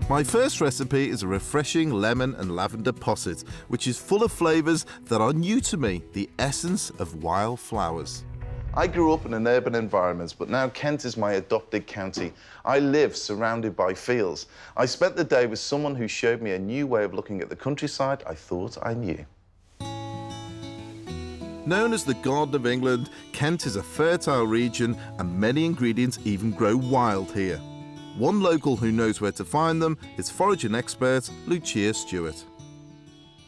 My first recipe is a refreshing lemon and lavender posset, which is full of flavours that are new to me, the essence of wild flowers. I grew up in an urban environment, but now Kent is my adopted county. I live surrounded by fields. I spent the day with someone who showed me a new way of looking at the countryside I thought I knew. Known as the Garden of England, Kent is a fertile region and many ingredients even grow wild here. One local who knows where to find them is foraging expert Lucia Stuart.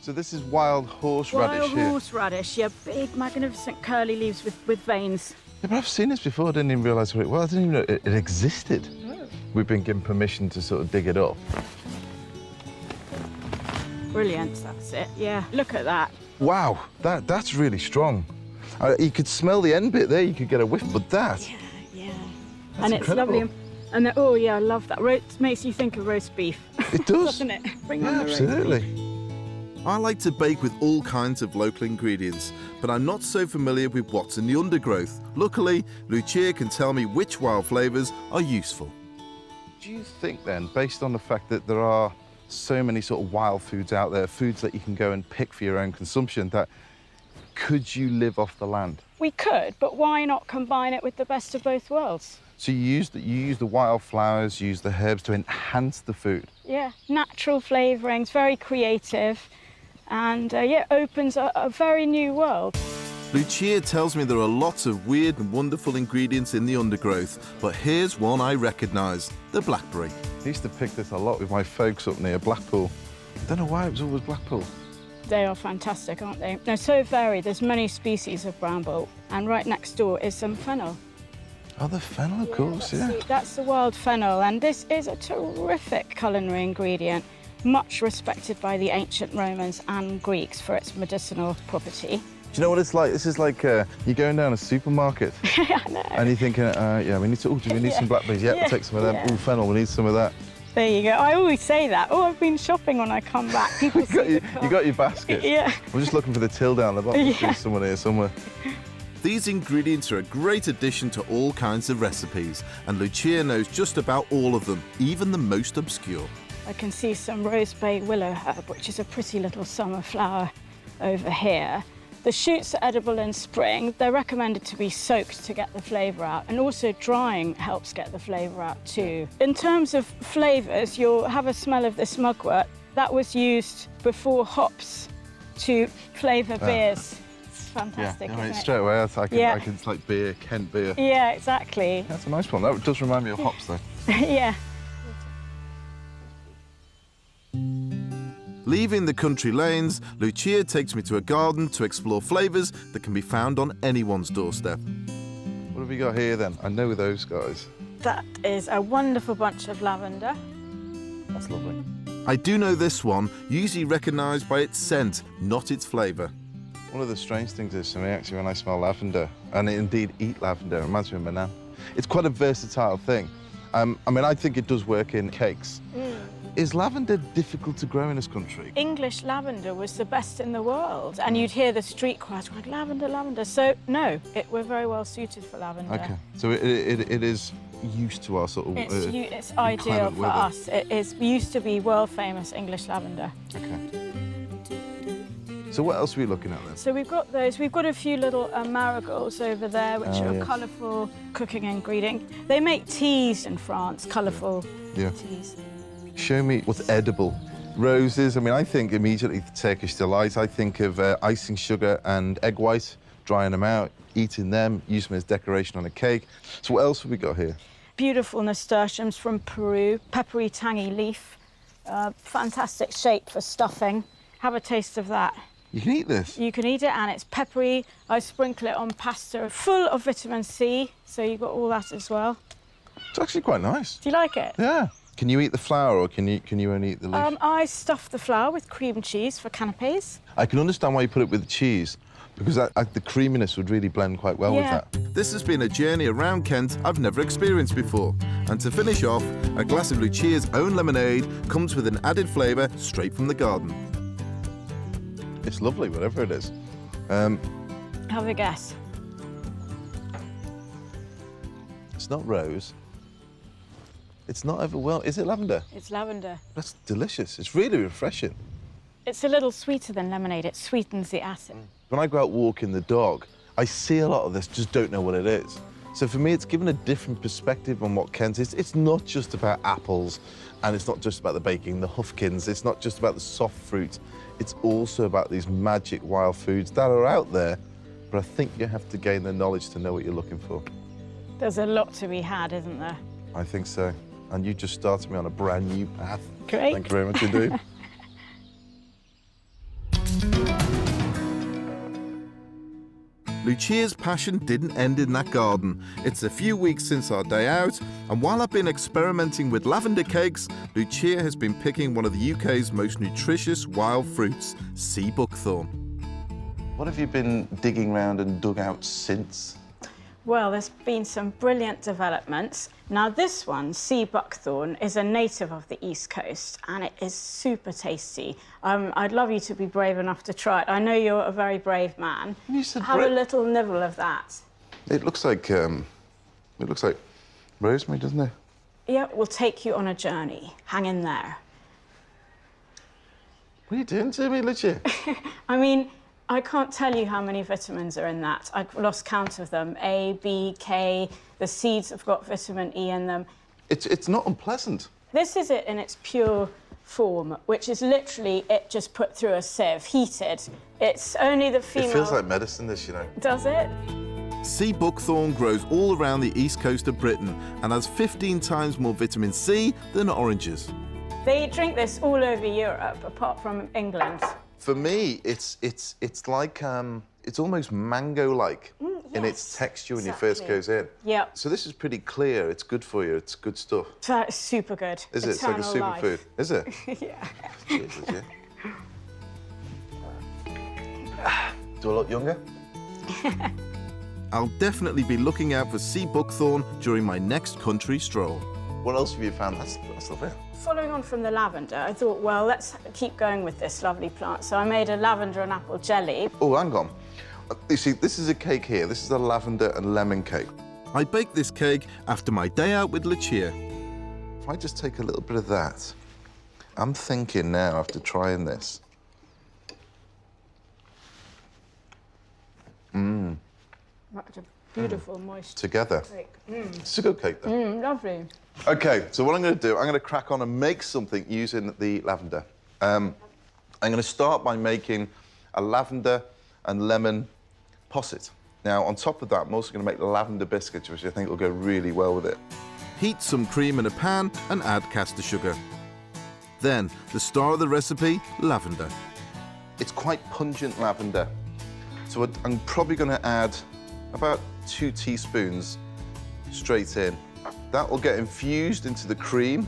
So this is wild horseradish here? Wild horseradish, yeah, big, magnificent curly leaves with veins. Yeah, but I've seen this before, I didn't even realise what it was. I didn't even know it existed. Oh. We've been given permission to sort of dig it up. Brilliant, that's it, yeah. Look at that. Wow, that's really strong. You could smell the end bit there, you could get a whiff, but that... Yeah. That's and it's incredible. lovely. And oh, yeah, I love that. Roast makes you think of roast beef. It does. Doesn't it? Bring on Yeah, the roast absolutely. beef. I like to bake with all kinds of local ingredients, but I'm not so familiar with what's in the undergrowth. Luckily, Lucia can tell me which wild flavours are useful. Do you think then, based on the fact that there are so many sort of wild foods out there, foods that you can go and pick for your own consumption, that could you live off the land? We could, but why not combine it with the best of both worlds? So you use the wildflowers, you use the herbs to enhance the food. Yeah, natural flavourings, very creative, and yeah, opens a very new world. Lucia tells me there are lots of weird and wonderful ingredients in the undergrowth, but here's one I recognise, the blackberry. I used to pick this a lot with my folks up near Blackpool. I don't know why it was always Blackpool. They are fantastic, aren't they? They're so varied. There's many species of bramble, and right next door is some fennel. Oh, the fennel, of course, yeah. That's the wild fennel, and this is a terrific culinary ingredient, much respected by the ancient Romans and Greeks for its medicinal property. Do you know what it's like? This is like you're going down a supermarket I know. and you're thinking, yeah, we need to. Oh, do we need some blackberries? Yeah, we'll take some of them. Yeah. Oh, fennel, we need some of that. There you go. I always say that. Oh, I've been shopping when I come back. People You got your basket. Yeah. I'm just looking for the till down the bottom. Yeah. There's someone here somewhere. These ingredients are a great addition to all kinds of recipes, and Lucia knows just about all of them, even the most obscure. I can see some rose bay willow herb, which is a pretty little summer flower over here. The shoots are edible in spring. They're recommended to be soaked to get the flavour out, and also drying helps get the flavour out too. In terms of flavours, you'll have a smell of this mugwort. That was used before hops to flavour beers. It's fantastic, Yeah, I mean, isn't it? straight away, Yeah. it's like beer, Kent beer. Yeah, exactly. That's a nice one. That does remind me of hops, though. Yeah. Leaving the country lanes, Lucia takes me to a garden to explore flavours that can be found on anyone's doorstep. What have we got here, then? I know those guys. That is a wonderful bunch of lavender. That's lovely. I do know this one, usually recognised by its scent, not its flavour. One of the strange things is for me, actually, when I smell lavender, and indeed eat lavender, it reminds me of my nan. It's quite a versatile thing. I mean, I think it does work in cakes. Is lavender difficult to grow in this country? English lavender was the best in the world, and you'd hear the street cries going, lavender, lavender. So, no, we're very well suited for lavender. Okay, so it is used to our sort of... It's ideal for weather. us. It used to be world-famous English lavender. Okay. So what else are we looking at then? So we've got those. We've got a few little marigolds over there, which are a yes. colourful cooking ingredient. They make teas in France, colourful teas. Show me what's edible. Roses, I mean, I think immediately Turkish delight. I think of icing sugar and egg white, drying them out, eating them, use them as decoration on a cake. So what else have we got here? Beautiful nasturtiums from Peru, peppery, tangy leaf. Fantastic shape for stuffing. Have a taste of that. You can eat this? You can eat it, and it's peppery. I sprinkle it on pasta, full of vitamin C, so you've got all that as well. It's actually quite nice. Do you like it? Yeah. Can you eat the flour, or can you only eat the leaf? I stuff the flour with cream cheese for canapes. I can understand why you put it with the cheese, because the creaminess would really blend quite well with that. This has been a journey around Kent I've never experienced before. And to finish off, a glass of Lucia's own lemonade comes with an added flavour straight from the garden. It's lovely, whatever it is. Have a guess. It's not rose. It's not overwhelming. Is it lavender? It's lavender. That's delicious. It's really refreshing. It's a little sweeter than lemonade. It sweetens the acid. When I go out walking the dog, I see a lot of this, just don't know what it is. So for me, it's given a different perspective on what Kent is. It's not just about apples, and it's not just about the baking, the huffkins. It's not just about the soft fruit. It's also about these magic wild foods that are out there, but I think you have to gain the knowledge to know what you're looking for. There's a lot to be had, isn't there? I think so. And you just started me on a brand new path. Great. Thank you very much indeed. Lucia's passion didn't end in that garden. It's a few weeks since our day out, and while I've been experimenting with lavender cakes, Lucia has been picking one of the UK's most nutritious wild fruits, sea buckthorn. What have you been digging around and dug out since? Well, there's been some brilliant developments. Now, this one, sea buckthorn, is a native of the East Coast, and it is super tasty. I'd love you to be brave enough to try it. I know you're a very brave man. You said Have a little nibble of that. It looks like rosemary, doesn't it? Yeah, we'll take you on a journey. Hang in there. What are you doing to me, Lucia? I mean, I can't tell you how many vitamins are in that. I've lost count of them. A, B, K. The seeds have got vitamin E in them. It's not unpleasant. This is it in its pure form, which is literally it just put through a sieve, heated. It's only the female... It feels like medicine, this, you know. Does it? Sea buckthorn grows all around the east coast of Britain and has 15 times more vitamin C than oranges. They drink this all over Europe, apart from England. For me, it's like it's almost mango-like in its texture when it first goes in. Yeah. So this is pretty clear. It's good for you. It's good stuff. It's super good. Is it? It's like a superfood. Is it? Yeah. Jesus, yeah. Do I look younger? I'll definitely be looking out for sea buckthorn during my next country stroll. What else have you found? That's lovely. Following on from the lavender, I thought, well, let's keep going with this lovely plant. So I made a lavender and apple jelly. Oh, hang on. You see, this is a cake here. This is a lavender and lemon cake. I baked this cake after my day out with Lucia. If I just take a little bit of that, I'm thinking now, after trying this. That's a beautiful, moist Together. cake. It's a good cake, though. Lovely. OK, so what I'm going to do, I'm going to crack on and make something using the lavender. I'm going to start by making a lavender and lemon posset. Now, on top of that, I'm also going to make the lavender biscuits, which I think will go really well with it. Heat some cream in a pan and add caster sugar. Then, the star of the recipe, lavender. It's quite pungent lavender. So I'm probably going to add about 2 teaspoons straight in. That will get infused into the cream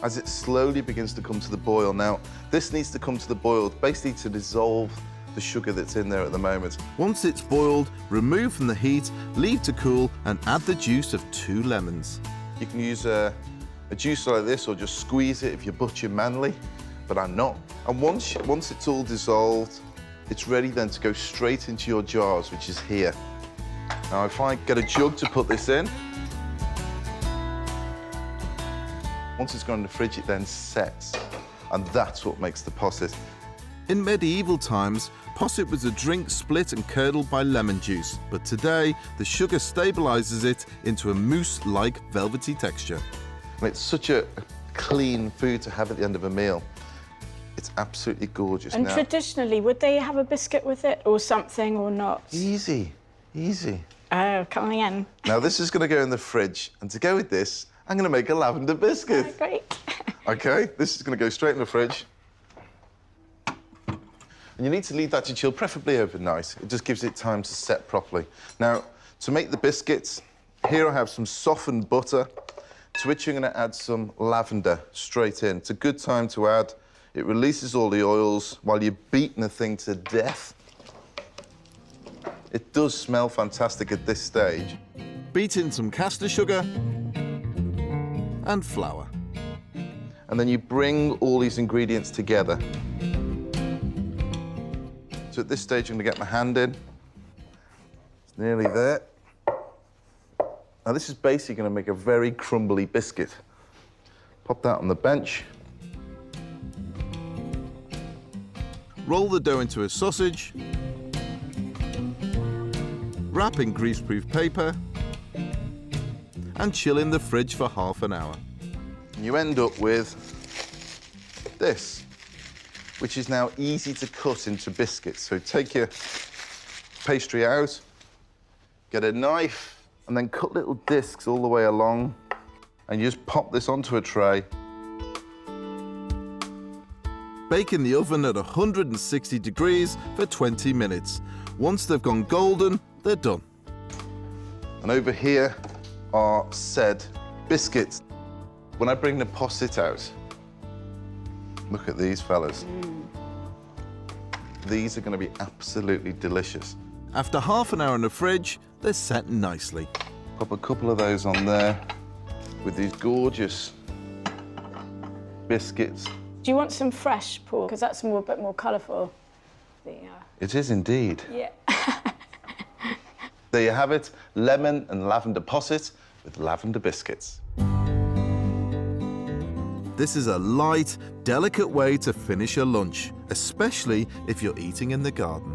as it slowly begins to come to the boil. Now, this needs to come to the boil basically to dissolve the sugar that's in there at the moment. Once it's boiled, remove from the heat, leave to cool, and add the juice of 2 lemons. You can use a juicer like this or just squeeze it if you're butcher manly, but I'm not. And once it's all dissolved, it's ready then to go straight into your jars, which is here. Now, if I get a jug to put this in, once it's gone in the fridge, it then sets, and that's what makes the posset. In medieval times, posset was a drink split and curdled by lemon juice, but today the sugar stabilizes it into a mousse-like velvety texture. And it's such a clean food to have at the end of a meal. It's absolutely gorgeous. And now, traditionally, would they have a biscuit with it or something or not? easy, easy. Oh, coming in. Now, this is going to go in the fridge, and to go with this, I'm going to make a lavender biscuit. Oh, great. OK, this is going to go straight in the fridge. And you need to leave that to chill, preferably overnight. It just gives it time to set properly. Now, to make the biscuits, here I have some softened butter, to which you're going to add some lavender straight in. It's a good time to add. It releases all the oils while you're beating the thing to death. It does smell fantastic at this stage. Beat in some caster sugar and flour. And then you bring all these ingredients together. So at this stage, I'm going to get my hand in. It's nearly there. Now this is basically going to make a very crumbly biscuit. Pop that on the bench. Roll the dough into a sausage. Wrap in greaseproof paper and chill in the fridge for half an hour. And you end up with this, which is now easy to cut into biscuits. So take your pastry out, get a knife, and then cut little discs all the way along, and you just pop this onto a tray. Bake in the oven at 160 degrees for 20 minutes. Once they've gone golden, they're done. And over here are said biscuits. When I bring the Posset out, look at these fellas. These are going to be absolutely delicious. After half an hour in the fridge, they're set nicely. Pop a couple of those on there with these gorgeous biscuits. Do you want some fresh, Paul? Because that's a bit more colourful. It is indeed. Yeah. There you have it, lemon and lavender posset with lavender biscuits. This is a light, delicate way to finish a lunch, especially if you're eating in the garden.